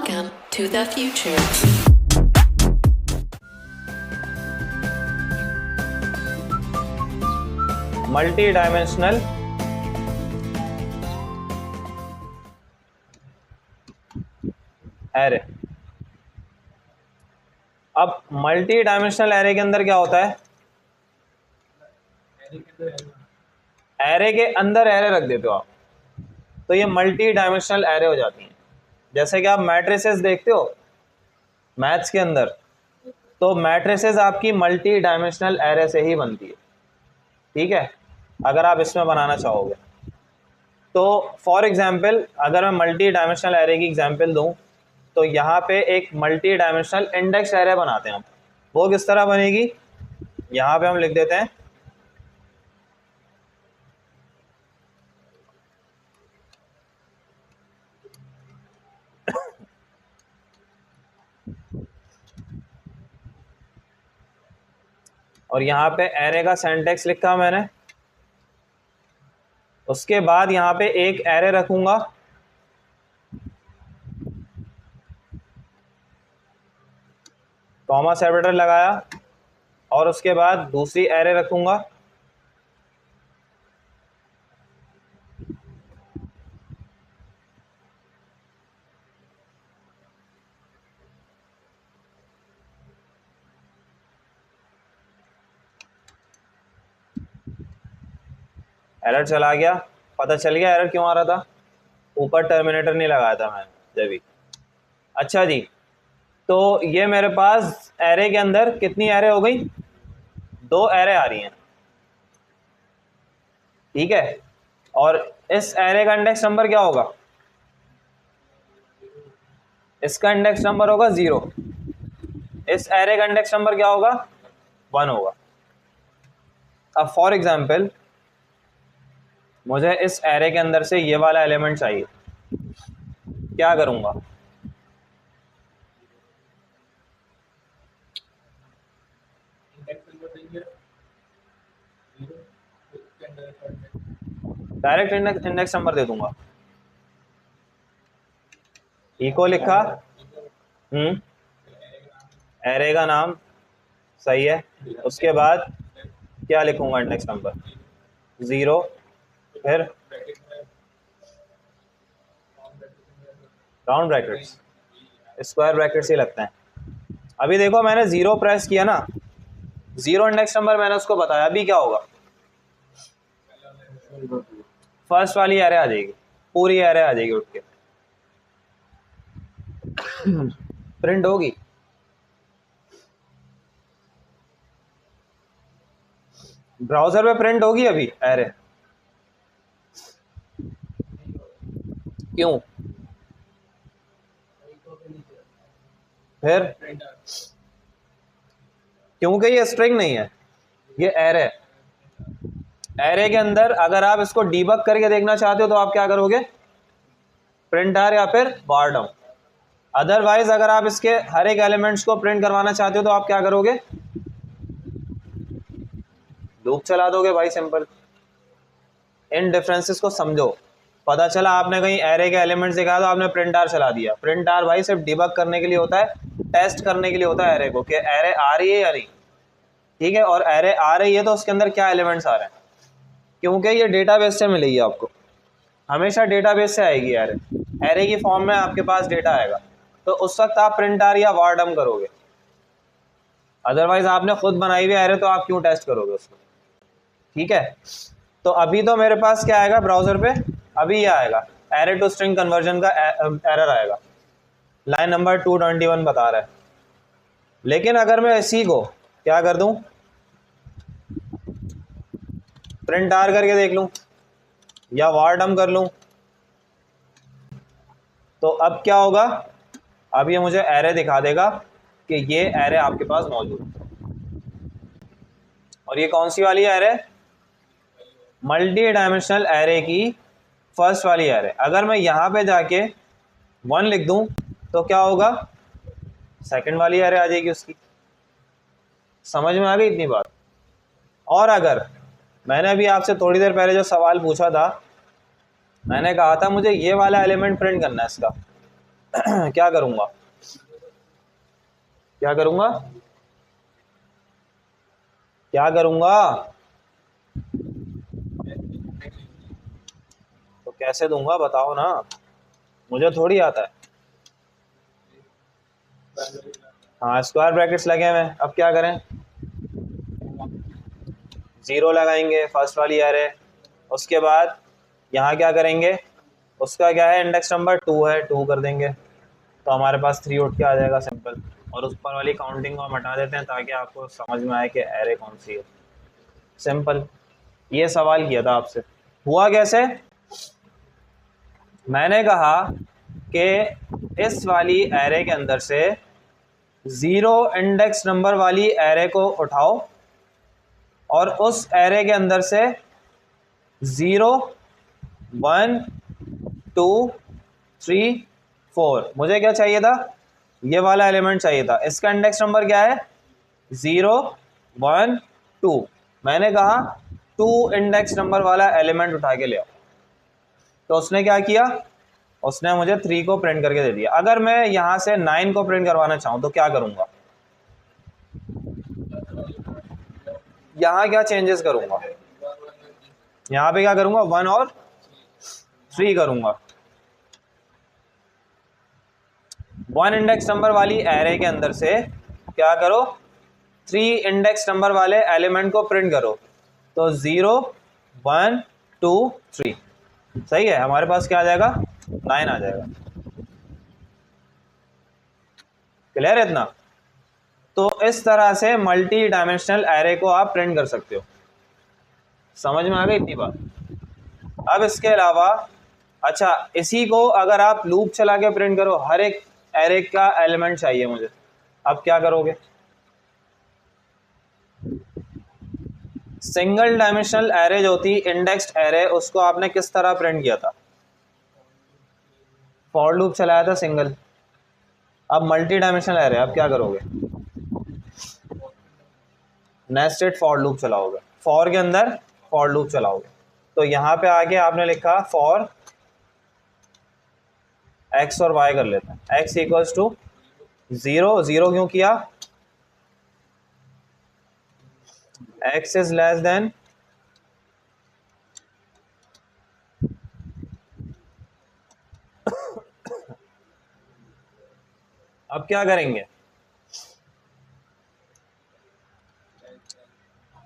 Welcome to the future. Multi dimensional array. अब multi dimensional array के अंदर क्या होता है, एरे के अंदर एरे रख देते हो आप, तो ये मल्टी डायमेंशनल एरे हो जाती हैं। जैसे कि आप मैट्रिसेस देखते हो मैथ्स के अंदर, तो मैट्रिसेस आपकी मल्टी डायमेंशनल एरे से ही बनती है, ठीक है, अगर आप इसमें बनाना चाहोगे तो। फॉर एग्जांपल अगर मैं मल्टी डायमेंशनल एरे की एग्जांपल दूं, तो यहाँ पे एक मल्टी डायमेंशनल इंडेक्स एरे बनाते हैं हम। वो किस तरह बनेगी, यहाँ पे हम लिख देते हैं और यहाँ पे एरे का सिंटैक्स लिखा मैंने। उसके बाद यहाँ पे एक एरे रखूंगा, कॉमा सेपरेटर लगाया, और उसके बाद दूसरी एरे रखूंगा, एरर चला गया, पता चल गया एरर क्यों आ रहा था, ऊपर टर्मिनेटर नहीं लगाया था मैंने जब भी। अच्छा जी, तो ये मेरे पास एरे के अंदर कितनी एरे हो गई, 2 एरे आ रही हैं, ठीक है। और इस एरे का इंडेक्स नंबर क्या होगा, इसका इंडेक्स नंबर होगा 0, इस एरे का इंडेक्स नंबर क्या होगा, 1 होगा। अब फॉर एग्जांपल मुझे इस एरे के अंदर से ये वाला एलिमेंट चाहिए, क्या करूंगा, डायरेक्ट इंडेक्स नंबर दे दूंगा, इको लिखा, एरे का नाम, सही है। उसके बाद क्या लिखूंगा, इंडेक्स नंबर 0, फिर राउंड ब्रैकेट्स, स्क्वायर ब्रैकेट्स ही लगते हैं। अभी देखो मैंने 0 प्रेस किया ना, 0 इंडेक्स नंबर मैंने उसको बताया, अभी क्या होगा, फर्स्ट वाली एरे आ जाएगी, पूरी एरे आ जाएगी उठ के प्रिंट होगी। ब्राउजर पे प्रिंट होगी अभी एरे, क्यों, फिर क्योंकि ये स्ट्रिंग नहीं है, ये एरे। एरे के अंदर अगर आप इसको डीबग करके देखना चाहते हो तो आप क्या करोगे, प्रिंट आर या फिर बारडम। अदरवाइज अगर आप इसके हर एक एलिमेंट्स को प्रिंट करवाना चाहते हो तो आप क्या करोगे, लूप चला दोगे भाई, सिंपल। इन डिफरेंसेस को समझो। पता चला आपने कहीं एरे के एलिमेंट्स दिखाया तो आपने प्रिंट आर चला दिया, प्रिंट आर भाई सिर्फ डिबग करने के लिए होता है, टेस्ट करने के लिए होता है एरे को कि एरे आ रही है या नहीं, ठीक है। और एरे आ रही है तो उसके अंदर क्या एलिमेंट्स आ रहे हैं, क्योंकि ये डेटाबेस से मिलेगी आपको, हमेशा डेटाबेस से आएगी एरे, एरे की फॉर्म में आपके पास डेटा आएगा, तो उस वक्त आप प्रिंट आर या वारडम करोगे। अदरवाइज आपने खुद बनाई हुई एरे तो आप क्यों टेस्ट करोगे उसको, ठीक है। तो अभी तो मेरे पास क्या आएगा ब्राउजर पे, अभी ये आएगा एरे टू स्ट्रिंग कन्वर्जन का एरर आएगा, लाइन नंबर 221 बता रहा है। लेकिन अगर मैं इसी को क्या कर दूं, प्रिंट आर करके देख लूं या वारडम कर लूं, तो अब क्या होगा, अब ये मुझे एरे दिखा देगा कि ये एरे आपके पास मौजूद है। और ये कौन सी वाली एरे, मल्टी डायमेंशनल एरे की फर्स्ट वाली एरे। अगर मैं यहाँ पे जाके 1 लिख दूं तो क्या होगा, सेकंड वाली एरे आ जाएगी उसकी। समझ में आ गई इतनी बात। और अगर मैंने अभी आपसे थोड़ी देर पहले जो सवाल पूछा था, मैंने कहा था मुझे ये वाला एलिमेंट प्रिंट करना है इसका क्या करूंगा, क्या करूंगा, क्या करूंगा, तो कैसे दूंगा बताओ ना, मुझे थोड़ी आता है। हाँ स्क्वायर ब्रैकेट्स लगे हुए हैं, अब क्या करें, जीरो लगाएंगे फर्स्ट वाली एरे, उसके बाद यहाँ क्या करेंगे, उसका क्या है इंडेक्स नंबर 2 है, 2 कर देंगे तो हमारे पास 3 उठ के आ जाएगा सिंपल। और उस पर वाली काउंटिंग को हम हटा देते हैं ताकि आपको समझ में आए कि एरे कौन सी है। सिंपल, ये सवाल किया था आपसे, हुआ कैसे, मैंने कहा कि इस वाली एरे के अंदर से 0 इंडेक्स नंबर वाली एरे को उठाओ और उस एरे के अंदर से 0 1 2 3 4, मुझे क्या चाहिए था, ये वाला एलिमेंट चाहिए था, इसका इंडेक्स नंबर क्या है 0 1 2, मैंने कहा 2 इंडेक्स नंबर वाला एलिमेंट उठा के ले आओ, तो उसने क्या किया, उसने मुझे 3 को प्रिंट करके दे दिया। अगर मैं यहां से 9 को प्रिंट करवाना चाहूं तो क्या करूंगा, यहां क्या चेंजेस करूंगा, यहां पे क्या करूंगा 1 और 3 करूंगा। 1 इंडेक्स नंबर वाली एरे के अंदर से क्या करो, 3 इंडेक्स नंबर वाले एलिमेंट को प्रिंट करो, तो 0 1 2 3, सही है, हमारे पास क्या आ जाएगा 9 आ जाएगा। क्लियर है इतना, तो इस तरह से मल्टी डायमेंशनल एरे को आप प्रिंट कर सकते हो, समझ में आ गई इतनी बात। अब इसके अलावा अच्छा, इसी को अगर आप लूप चला के प्रिंट करो, हर एक एरे का एलिमेंट चाहिए मुझे, अब क्या करोगे, सिंगल डायमेंशनल एरे जो थी इंडेक्स्ड एरे, उसको आपने किस तरह प्रिंट किया था, फॉर लूप चलाया था सिंगल। अब मल्टी डायमेंशनल एरे, अब क्या करोगे, नेस्टेड फॉर लूप चलाओगे, फॉर के अंदर फॉर लूप चलाओगे, तो यहां पे आके आपने लिखा फॉर एक्स और वाई कर लेते हैं, एक्स इक्वल्स टू 0, 0 क्यों किया, एक्स इज लेस देन अब क्या करेंगे,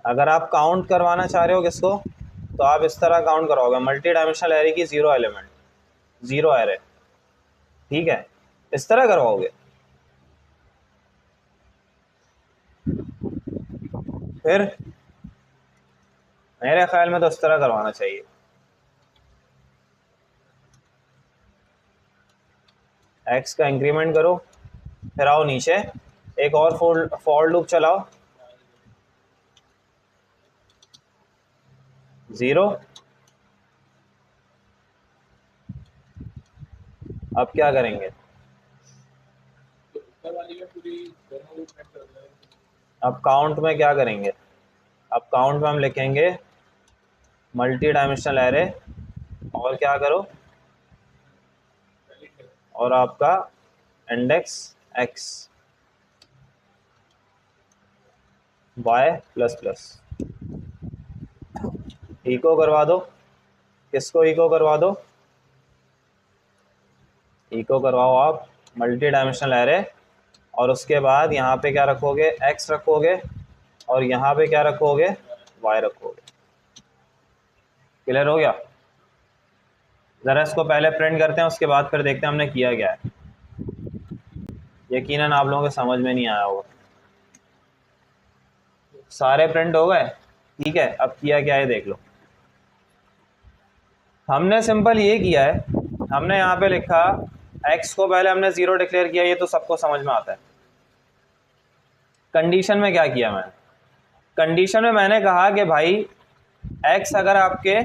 अगर आप काउंट करवाना चाह रहे हो किसको, तो आप इस तरह काउंट कराओगे, मल्टी डायमेंशनल एरे की 0 एलिमेंट, 0 एरे, ठीक है, इस तरह करवाओगे। फिर मेरे ख्याल में तो इस तरह करवाना चाहिए, एक्स का इंक्रीमेंट करो, फिर आओ नीचे एक और फॉर लूप चलाओ, 0, अब क्या करेंगे, अब काउंट में क्या करेंगे, अब काउंट में हम लिखेंगे मल्टी डायमेंशनल एरे, और क्या करो, और आपका index X Y plus plus, echo करवा दो, किसको इको करवा दो, इको करवाओ आप मल्टी डायमेंशनल एरे, और उसके बाद यहाँ पे क्या रखोगे, एक्स रखोगे, और यहाँ पे क्या रखोगे, वाई रखोगे। क्लियर हो गया, ज़रा इसको पहले प्रिंट करते हैं, उसके बाद फिर देखते हैं हमने किया क्या है, यकीनन आप लोगों को समझ में नहीं आया होगा। सारे प्रिंट हो गए, ठीक है, अब किया क्या है देख लो, हमने सिंपल ये किया है, हमने यहाँ पे लिखा x को पहले हमने 0 डिक्लेयर किया, ये तो सबको समझ में आता है। कंडीशन में क्या किया मैंने, कंडीशन में मैंने कहा कि भाई x अगर आपके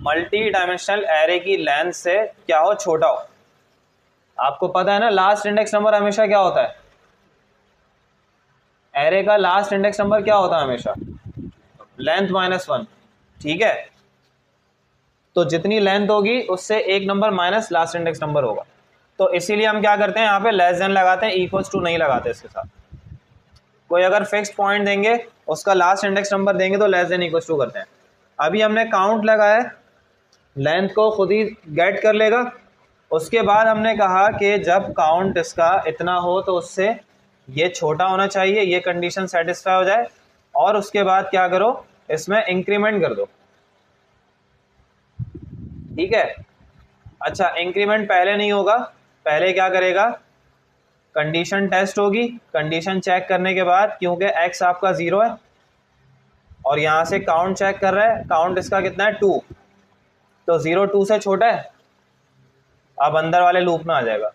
मल्टी डायमेंशनल एरे की लेंथ से क्या हो, छोटा हो, आपको पता है ना लास्ट इंडेक्स नंबर हमेशा क्या होता है, एरे का लास्ट इंडेक्स नंबर क्या होता है हमेशा, लेंथ -1, ठीक है, तो जितनी लेंथ होगी उससे एक number minus last index number होगा, तो इसीलिए हम क्या करते हैं यहाँ पे लेस देन लगाते हैं, इक्वल्स टू नहीं लगाते इसके साथ। कोई अगर फिक्स्ड पॉइंट देंगे उसका लास्ट इंडेक्स नंबर देंगे तो लेस देन इक्वल्स टू करते हैं। अभी हमने काउंट लगाया, लेंथ को खुद ही गेट कर लेगा। उसके बाद हमने कहा कि जब काउंट इसका इतना हो तो उससे ये छोटा होना चाहिए, ये कंडीशन सेटिस्फाई हो जाए, और उसके बाद क्या करो, इसमें इंक्रीमेंट कर दो। ठीक है। अच्छा, इंक्रीमेंट पहले नहीं होगा, पहले क्या करेगा, कंडीशन टेस्ट होगी। कंडीशन चेक करने के बाद, क्योंकि x आपका 0 है और यहाँ से काउंट चेक कर रहा है, काउंट इसका कितना है 2, तो 0 2 से छोटा है, अब अंदर वाले लूप में आ जाएगा।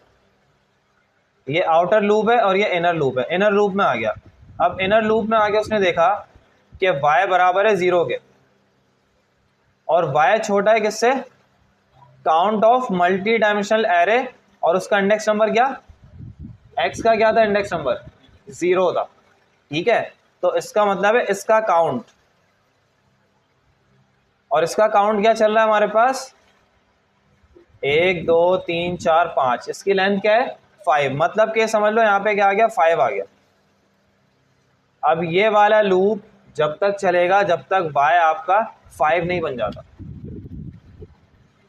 ये आउटर लूप है और ये इनर लूप है, इनर लूप में आ गया। अब इनर लूप में आके उसने देखा कि y बराबर है 0 के, और y छोटा है किससे, count of multi dimensional array, और उसका इंडेक्स नंबर क्या, x का क्या था इंडेक्स नंबर, 0 था। ठीक है, तो इसका मतलब है इसका काउंट, और इसका काउंट क्या चल रहा है हमारे पास, 1 2 3 4 5, इसकी लेंथ क्या है 5, मतलब कि समझ लो यहाँ पे क्या आ गया, 5 आ गया। अब ये वाला लूप जब तक चलेगा जब तक y आपका 5 नहीं बन जाता,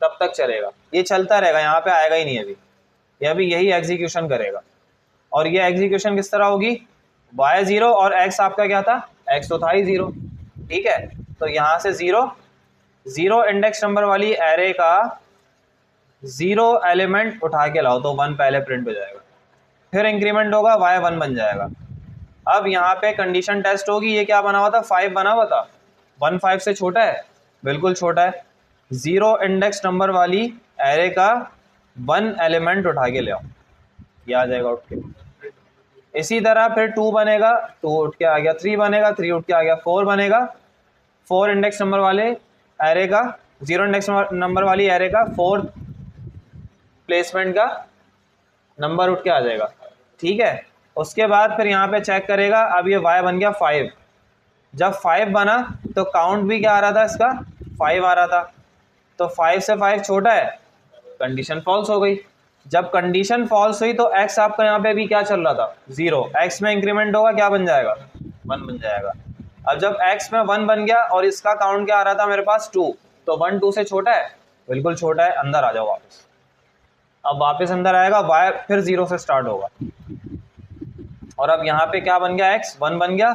तब तक चलेगा, ये चलता रहेगा, यहाँ पे आएगा ही नहीं अभी, ये अभी यही एग्जीक्यूशन करेगा। और ये एग्जीक्यूशन किस तरह होगी, y 0 और x आपका क्या था, x तो था ही 0। ठीक है, तो यहाँ से 0 इंडेक्स नंबर वाली एरे का 0 एलिमेंट उठा के लाओ तो 1 पहले प्रिंट हो जाएगा, फिर इंक्रीमेंट होगा, y 1 बन जाएगा। अब यहाँ पे कंडीशन टेस्ट होगी, ये क्या बना हुआ था, 5 बना हुआ था, 1 5 से छोटा है, बिल्कुल छोटा है। 0 इंडेक्स नंबर वाली एरे का 1 एलिमेंट उठा के ले आओ, ये आ जाएगा उठ के। इसी तरह फिर 2 बनेगा, 2 उठ के आ गया, 3 बनेगा, 3 उठ के आ गया, 4 बनेगा, 4 इंडेक्स नंबर वाले एरे का, 0 इंडेक्स नंबर वाली एरे का 4 प्लेसमेंट का नंबर उठ के आ जाएगा। ठीक है, उसके बाद फिर यहाँ पे चेक करेगा, अब ये y बन गया 5, जब 5 बना तो काउंट भी क्या आ रहा था इसका, 5 आ रहा था, तो 5 से 5 छोटा है, कंडीशन फॉल्स हो गई। जब कंडीशन फॉल्स हुई तो x आपका यहाँ पे भी क्या चल रहा था, 0, x में इंक्रीमेंट होगा, क्या बन जाएगा, 1 बन जाएगा। अब जब x में 1 बन गया और इसका काउंट क्या आ रहा था मेरे पास 2, तो 1 2 से छोटा है, बिल्कुल छोटा है, अंदर आ जाओ वापस। अब वापस अंदर आएगा, y फिर 0 से स्टार्ट होगा, और अब यहाँ पे क्या बन गया, x 1 बन गया,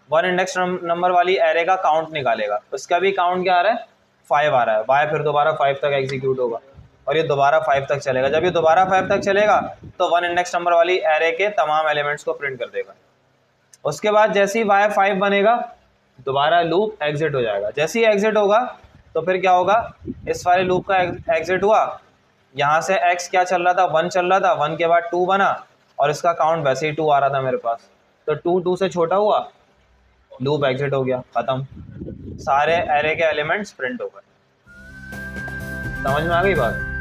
1 इंडेक्स नंबर वाली एरे का काउंट निकालेगा, उसका भी काउंट क्या आ रहा है, 5 आ रहा है, y फिर दोबारा 5 तक एग्जीक्यूट होगा, और ये दोबारा 5 तक चलेगा। जब ये दोबारा 5 तक चलेगा तो 1 इंडेक्स नंबर वाली एरे के तमाम एलिमेंट्स को प्रिंट कर देगा। उसके बाद जैसे ही y 5 बनेगा दोबारा लूप एग्जिट हो जाएगा। जैसे ही एग्जिट होगा तो फिर क्या होगा, इस वाले लूप का एग्जिट हुआ, यहाँ से x क्या चल रहा था, 1 चल रहा था, 1 के बाद 2 बना, और इसका काउंट वैसे ही 2 आ रहा था मेरे पास, तो 2 2 से छोटा हुआ, लूप एग्जिट हो गया, खत्म, सारे एरे के एलिमेंट्स प्रिंट हो गए। समझ में आ गई बात।